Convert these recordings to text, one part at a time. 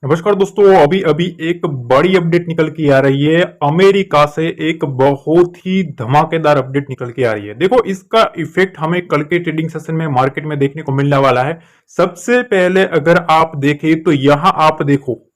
नमस्कार दोस्तों, अभी अभी एक बड़ी अपडेट निकल के आ रही है। अमेरिका से एक बहुत ही धमाकेदार अपडेट निकल के आ रही है। देखो, इसका इफेक्ट हमें कल के ट्रेडिंग सेशन में मार्केट में देखने को मिलने वाला है। सबसे पहले अगर आप देखें तो यहां आप देखो,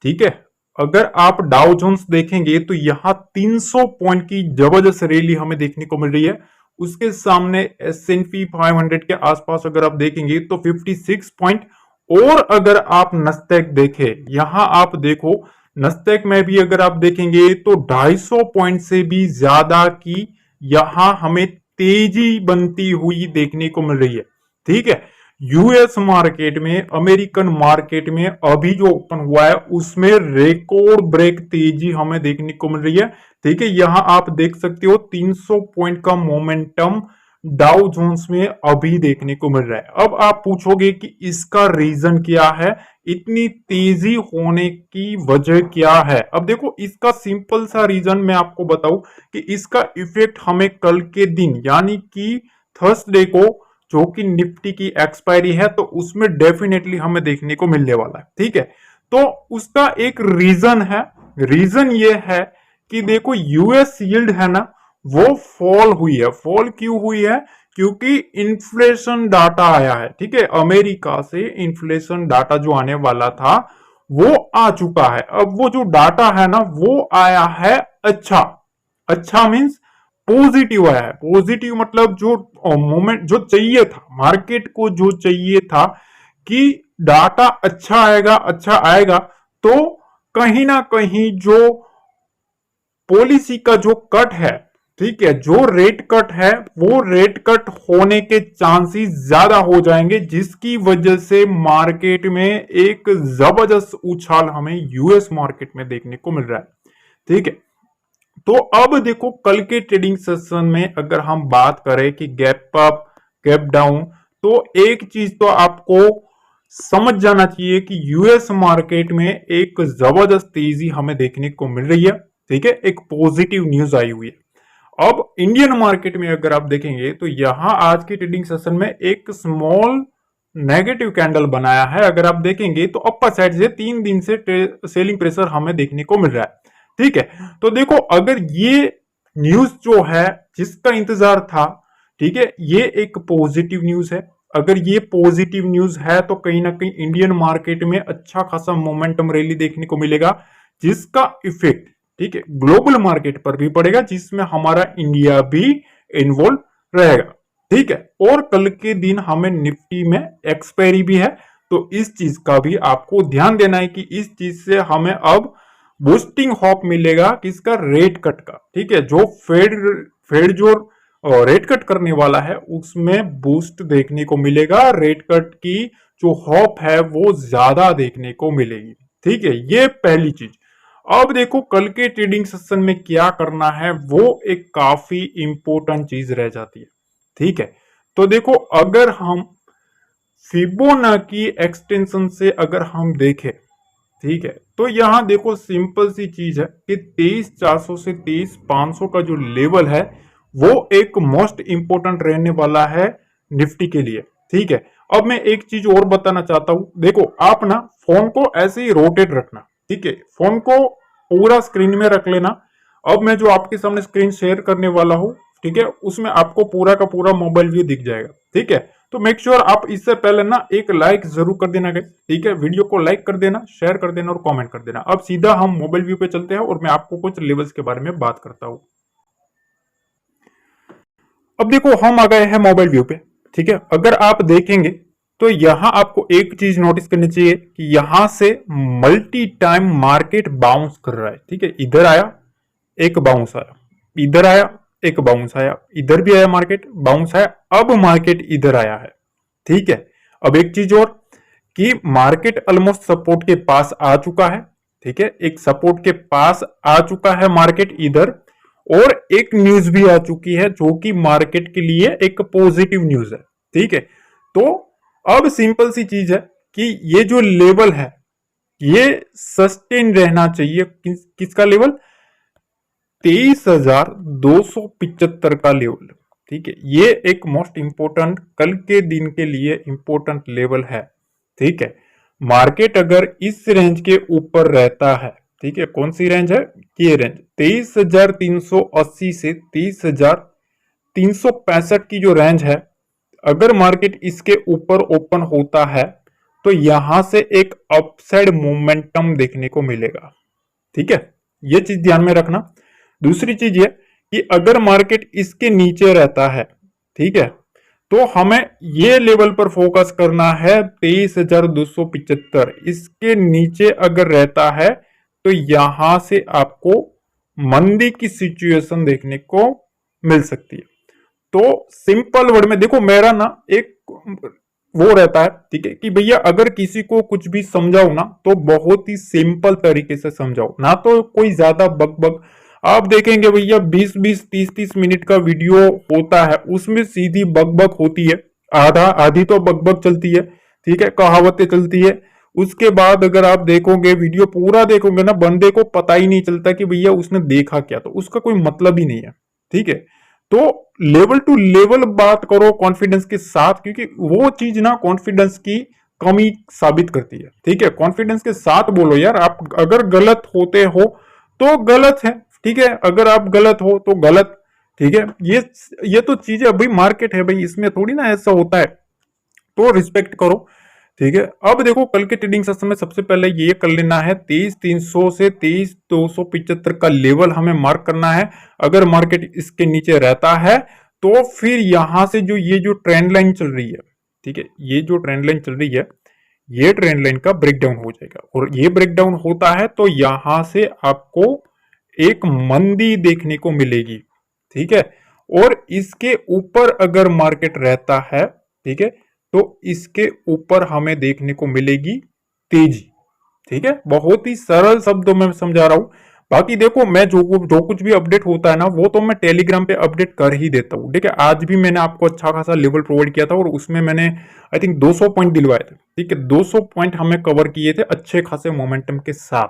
ठीक है। अगर आप डाउ जोन्स देखेंगे तो यहां 300 पॉइंट की जबरदस्त रैली हमें देखने को मिल रही है। उसके सामने S&P 500 के आसपास अगर आप देखेंगे तो 56 पॉइंट। और अगर आप नस्तेक देखें, यहां आप देखो, नस्तेक में भी अगर आप देखेंगे तो 250 पॉइंट से भी ज्यादा की यहां हमें तेजी बनती हुई देखने को मिल रही है। ठीक है, यूएस मार्केट में, अमेरिकन मार्केट में अभी जो ओपन हुआ है उसमें रिकॉर्ड ब्रेक तेजी हमें देखने को मिल रही है। ठीक है, यहां आप देख सकते हो 300 पॉइंट का मोमेंटम डाउ जोन्स में अभी देखने को मिल रहा है। अब आप पूछोगे कि इसका रीजन क्या है, इतनी तेजी होने की वजह क्या है। अब देखो, इसका सिंपल सा रीजन मैं आपको बताऊं कि इसका इफेक्ट हमें कल के दिन यानी कि थर्सडे को, जो कि निफ्टी की एक्सपायरी है, तो उसमें डेफिनेटली हमें देखने को मिलने वाला है। ठीक है, तो उसका एक रीजन है। रीजन ये है कि देखो, यूएस यील्ड है ना, वो फॉल हुई है। फॉल क्यों हुई है? क्योंकि इन्फ्लेशन डाटा आया है। ठीक है, अमेरिका से इन्फ्लेशन डाटा जो आने वाला था वो आ चुका है। अब वो जो डाटा है ना, वो आया है अच्छा। अच्छा मीन्स पॉजिटिव आया है। पॉजिटिव मतलब जो मोमेंट जो चाहिए था, मार्केट को जो चाहिए था कि डाटा अच्छा आएगा, अच्छा आएगा, तो कहीं ना कहीं जो पॉलिसी का जो कट है, ठीक है, जो रेट कट है, वो रेट कट होने के चांसेस ज्यादा हो जाएंगे, जिसकी वजह से मार्केट में एक जबरदस्त उछाल हमें यूएस मार्केट में देखने को मिल रहा है। ठीक है, तो अब देखो, कल के ट्रेडिंग सेशन में अगर हम बात करें कि गैप अप गैप डाउन, तो एक चीज तो आपको समझ जाना चाहिए कि यूएस मार्केट में एक जबरदस्त तेजी हमें देखने को मिल रही है। ठीक है, एक पॉजिटिव न्यूज आई हुई है। अब इंडियन मार्केट में अगर आप देखेंगे तो यहां आज के ट्रेडिंग सेशन में एक स्मॉल नेगेटिव कैंडल बनाया है। अगर आप देखेंगे तो अपर साइड से 3 दिन से सेलिंग प्रेशर हमें देखने को मिल रहा है। ठीक है, तो देखो, अगर ये न्यूज जो है जिसका इंतजार था, ठीक है, ये एक पॉजिटिव न्यूज है। अगर ये पॉजिटिव न्यूज है तो कहीं ना कहीं इंडियन मार्केट में अच्छा खासा मोमेंटम रैली देखने को मिलेगा, जिसका इफेक्ट, ठीक है, ग्लोबल मार्केट पर भी पड़ेगा, जिसमें हमारा इंडिया भी इन्वॉल्व रहेगा। ठीक है, और कल के दिन हमें निफ्टी में एक्सपायरी भी है, तो इस चीज का भी आपको ध्यान देना है कि इस चीज से हमें अब बूस्टिंग होप मिलेगा किसका? रेट कट का। ठीक है, जो फेड फेड जो रेट कट करने वाला है उसमें बूस्ट देखने को मिलेगा। रेट कट की जो होप है वो ज्यादा देखने को मिलेगी। ठीक है, ये पहली चीज। अब देखो, कल के ट्रेडिंग सेशन में क्या करना है, वो एक काफी इंपॉर्टेंट चीज रह जाती है। ठीक है, तो देखो, अगर हम फिबोनाची एक्सटेंशन से अगर हम देखें, ठीक है, तो यहां देखो, सिंपल सी चीज है कि 23,400 से 23,500 का जो लेवल है वो एक मोस्ट इंपोर्टेंट रहने वाला है निफ्टी के लिए। ठीक है, अब मैं एक चीज और बताना चाहता हूं। देखो, आप ना फोन को ऐसे ही रोटेट रखना। ठीक है, फोन को पूरा स्क्रीन में रख लेना। अब मैं जो आपके सामने स्क्रीन शेयर करने वाला हूं, ठीक है, उसमें आपको पूरा का पूरा मोबाइल व्यू दिख जाएगा। ठीक है, तो मेक श्योर आप इससे पहले ना एक लाइक जरूर कर देना। ठीक है, वीडियो को लाइक कर देना, शेयर कर देना और कमेंट कर देना। अब सीधा हम मोबाइल व्यू पे चलते हैं और मैं आपको कुछ लेवल्स के बारे में बात करता हूं। अब देखो, हम आ गए हैं मोबाइल व्यू पे। ठीक है, अगर आप देखेंगे तो यहां आपको एक चीज नोटिस करनी चाहिए कि यहां से मल्टी टाइम मार्केट बाउंस कर रहा है। ठीक है, इधर आया, एक बाउंस आया, इधर आया, एक बाउंस आया, इधर भी आया, मार्केट बाउंस आया, अब मार्केट इधर आया है। ठीक है, अब एक चीज और कि मार्केट ऑलमोस्ट सपोर्ट के पास आ चुका है। ठीक है, एक सपोर्ट के पास आ चुका है मार्केट इधर, और एक न्यूज भी आ चुकी है जो कि मार्केट के लिए एक पॉजिटिव न्यूज है। ठीक है, तो अब सिंपल सी चीज है कि ये जो लेवल है ये सस्टेन रहना चाहिए। किसका लेवल? 23,275 का लेवल। ठीक है, ये एक मोस्ट इंपोर्टेंट कल के दिन के लिए इंपोर्टेंट लेवल है। ठीक है, मार्केट अगर इस रेंज के ऊपर रहता है, ठीक है, कौन सी रेंज है, ये रेंज 23,380 से 23,365 की जो रेंज है, अगर मार्केट इसके ऊपर ओपन होता है तो यहां से एक अपसाइड मोमेंटम देखने को मिलेगा। ठीक है, ये चीज ध्यान में रखना। दूसरी चीज ये कि अगर मार्केट इसके नीचे रहता है, ठीक है, तो हमें ये लेवल पर फोकस करना है 23,275। इसके नीचे अगर रहता है तो यहां से आपको मंदी की सिचुएशन देखने को मिल सकती है। तो सिंपल वर्ड में देखो, मेरा ना एक वो रहता है, ठीक है, कि भैया अगर किसी को कुछ भी समझाओ ना तो बहुत ही सिंपल तरीके से समझाओ, ना तो कोई ज्यादा बक। आप देखेंगे भैया 20-20 30-30 मिनट का वीडियो होता है, उसमें सीधी बक होती है, आधी तो बक चलती है, ठीक है, कहावतें चलती है। उसके बाद अगर आप देखोगे वीडियो पूरा देखोगे ना, बंदे को पता ही नहीं चलता कि भैया उसने देखा क्या, तो उसका कोई मतलब ही नहीं है। ठीक है, तो लेवल टू लेवल बात करो कॉन्फिडेंस के साथ, क्योंकि वो चीज ना कॉन्फिडेंस की कमी साबित करती है। ठीक है, कॉन्फिडेंस के साथ बोलो यार, आप अगर गलत होते हो तो गलत है, ठीक है, अगर आप गलत हो तो गलत। ठीक है, ये तो चीजें भाई मार्केट है भाई, इसमें थोड़ी ना ऐसा होता है, तो रिस्पेक्ट करो। ठीक है, अब देखो कल के ट्रेडिंग सेशन में सबसे पहले ये कर लेना है 23,300 से 23,275 का लेवल हमें मार्क करना है। अगर मार्केट इसके नीचे रहता है तो फिर यहां से जो ट्रेंड लाइन चल रही है, ठीक है, ये जो ट्रेंड लाइन चल रही है, ये ट्रेंड लाइन का ब्रेकडाउन हो जाएगा, और ये ब्रेकडाउन होता है तो यहां से आपको एक मंदी देखने को मिलेगी। ठीक है, और इसके ऊपर अगर मार्केट रहता है, ठीक है, तो इसके ऊपर हमें देखने को मिलेगी तेजी। ठीक है, बहुत ही सरल शब्दों में समझा रहा हूं। बाकी देखो, मैं जो कुछ भी अपडेट होता है ना, वो तो मैं टेलीग्राम पे अपडेट कर ही देता हूँ। ठीक है, आज भी मैंने आपको अच्छा खासा लेवल प्रोवाइड किया था, और उसमें मैंने आई थिंक 200 पॉइंट दिलवाए थे। ठीक है, 200 पॉइंट हमें कवर किए थे अच्छे खासे मोमेंटम के साथ।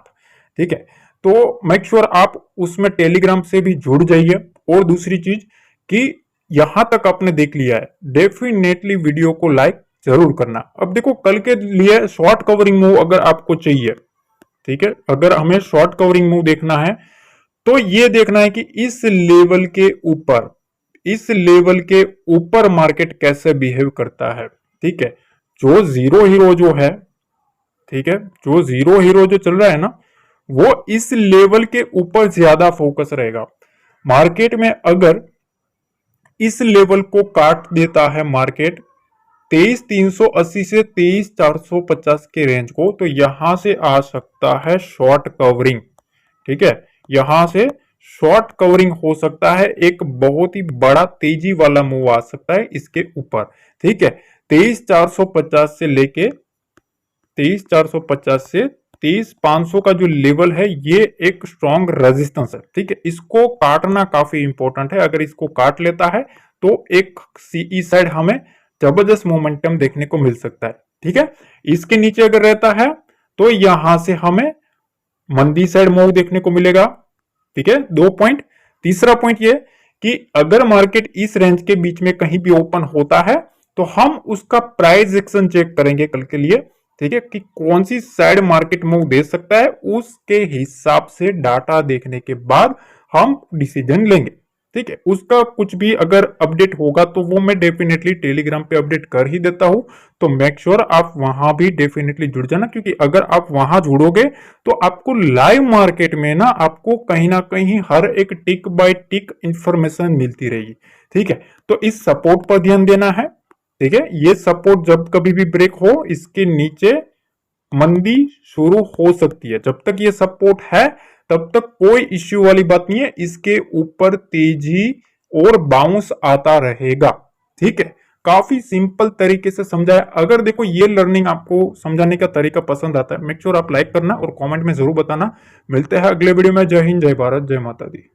ठीक है, तो मेक श्योर आप उसमें टेलीग्राम से भी जुड़ जाइए। और दूसरी चीज कि यहां तक आपने देख लिया है, डेफिनेटली वीडियो को लाइक जरूर करना। अब देखो, कल के लिए शॉर्ट कवरिंग मूव अगर आपको चाहिए, ठीक है, अगर हमें शॉर्ट कवरिंग मूव देखना है तो ये देखना है कि इस लेवल के ऊपर मार्केट कैसे बिहेव करता है। ठीक है, जो जीरो हीरो जो है, ठीक है, जो जीरो हीरो जो चल रहा है ना, वो इस लेवल के ऊपर ज्यादा फोकस रहेगा। मार्केट में अगर इस लेवल को काट देता है मार्केट 23,380 से 23,450 के रेंज को, तो यहां से आ सकता है शॉर्ट कवरिंग। ठीक है, यहां से शॉर्ट कवरिंग हो सकता है, एक बहुत ही बड़ा तेजी वाला मूव आ सकता है इसके ऊपर। ठीक है, 23,450 से लेके 23,450 से 23,500 का जो लेवल है, ये एक स्ट्रॉन्ग रेजिस्टेंस है। ठीक है, इसको काटना काफी इंपॉर्टेंट है। अगर इसको काट लेता है तो एक सीई साइड हमें जबरदस्त मोमेंटम देखने को मिल सकता है। ठीक है, इसके नीचे अगर रहता है तो यहां से हमें मंदी साइड मूव देखने को मिलेगा। ठीक है, 2 पॉइंट। तीसरा पॉइंट ये कि अगर मार्केट इस रेंज के बीच में कहीं भी ओपन होता है तो हम उसका प्राइस एक्शन चेक करेंगे कल के लिए। ठीक है, कि कौन सी साइड मार्केट मूव दे सकता है, उसके हिसाब से डाटा देखने के बाद हम डिसीजन लेंगे। ठीक है, उसका कुछ भी अगर अपडेट होगा तो वो मैं डेफिनेटली टेलीग्राम पे अपडेट कर ही देता हूं, तो मेक श्योर आप वहां भी डेफिनेटली जुड़ जाना, क्योंकि अगर आप वहां जुड़ोगे तो आपको लाइव मार्केट में ना आपको कहीं ना कहीं हर एक टिक बाय टिक इंफॉर्मेशन मिलती रहेगी। ठीक है, तो इस सपोर्ट पर ध्यान देना है। ठीक है, ये सपोर्ट जब कभी भी ब्रेक हो, इसके नीचे मंदी शुरू हो सकती है। जब तक ये सपोर्ट है तब तक कोई इश्यू वाली बात नहीं है, इसके ऊपर तेजी और बाउंस आता रहेगा। ठीक है, काफी सिंपल तरीके से समझाया। अगर देखो ये लर्निंग आपको समझाने का तरीका पसंद आता है, मेक श्योर आप लाइक करना और कमेंट में जरूर बताना। मिलते हैं अगले वीडियो में। जय हिंद, जय भारत, जय माता दी।